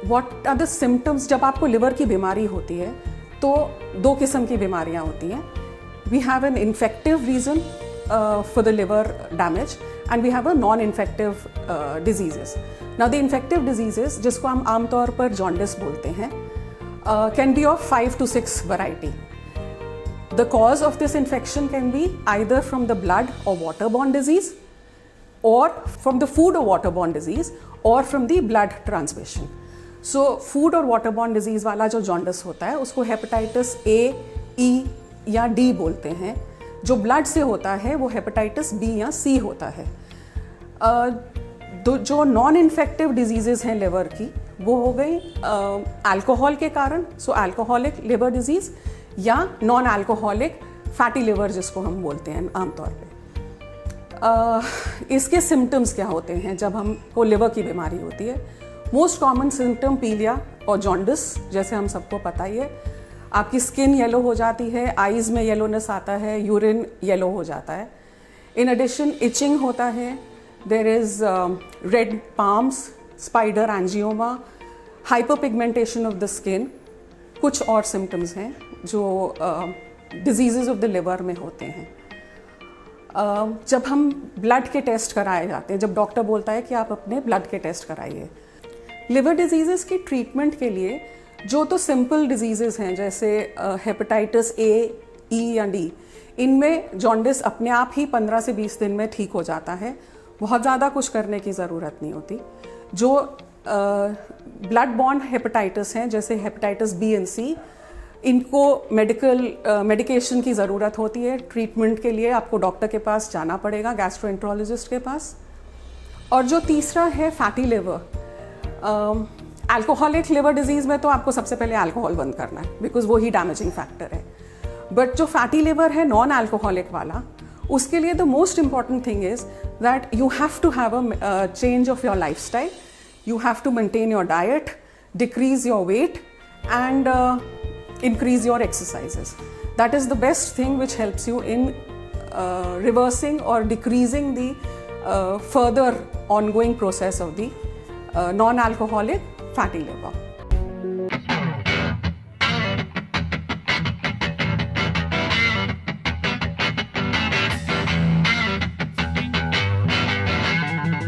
What are the symptoms जब आपको liver की बीमारी होती है? तो दो किस्म की बीमारियां होती हैं. We have an infective reason for the liver damage and we have a non infective diseases. Now the infective diseases, जिसको हम आमतौर पर जॉन्डिस बोलते हैं, can be of 5 to 6 variety. The cause of this infection can be either from the blood or waterborne disease, or from the food or waterborne disease, or from the blood transmission. So food और waterborne disease वाला जो jaundice होता है उसको hepatitis A, E या D बोलते हैं. जो blood से होता है वो hepatitis B या C होता है. जो नॉन इन्फेक्टिव डिजीजेज हैं लिवर की, वो हो गई अल्कोहल के कारण, सो अल्कोहलिक लिवर डिजीज़, या नॉन अल्कोहलिक फैटी लिवर जिसको हम बोलते हैं आमतौर पे. इसके सिम्टम्स क्या होते हैं जब हमको लिवर की बीमारी होती है? मोस्ट कॉमन सिम्टम पीलिया और जॉन्डिस, जैसे हम सबको पता ही है. आपकी स्किन येलो हो जाती है, आईज में येलोनेस आता है, यूरिन येलो हो जाता है. इन एडिशन इचिंग होता है, there is red palms, spider angioma, hyperpigmentation of the skin. कुछ और सिम्टम्स हैं जो डिजीज़ेज ऑफ द लिवर में होते हैं. जब हम ब्लड के टेस्ट कराए जाते हैं, जब डॉक्टर बोलता है कि आप अपने ब्लड के टेस्ट कराइए. लिवर डिजीज़ेस की ट्रीटमेंट के लिए जो तो सिंपल डिजीज़ेस हैं जैसे हेपेटाइटिस ए, ई या डी, इनमें जॉन्डिस अपने आप ही 15 से 20 दिन में ठीक हो जाता है. बहुत ज़्यादा कुछ करने की ज़रूरत नहीं होती. जो ब्लड बॉर्न हेपेटाइटिस हैं जैसे हेपेटाइटिस बी एंड सी, इनको मेडिकेशन की ज़रूरत होती है. ट्रीटमेंट के लिए आपको डॉक्टर के पास जाना पड़ेगा, गैस्ट्रोएंट्रोलॉजिस्ट के पास. और जो तीसरा है fatty liver, alcoholic liver disease में तो आपको सबसे पहले अल्कोहल बंद करना है, बिकॉज वो ही डैमेजिंग फैक्टर है. बट जो फैटी लिवर है नॉन अल्कोहलिक वाला, उसके लिए the most important thing is that you have to have a change of your life style. You have to maintain your diet, decrease your weight, and increase your exercises. That is the best thing which helps you in reversing or decreasing the further ongoing process of the non-alcoholic fatty liver.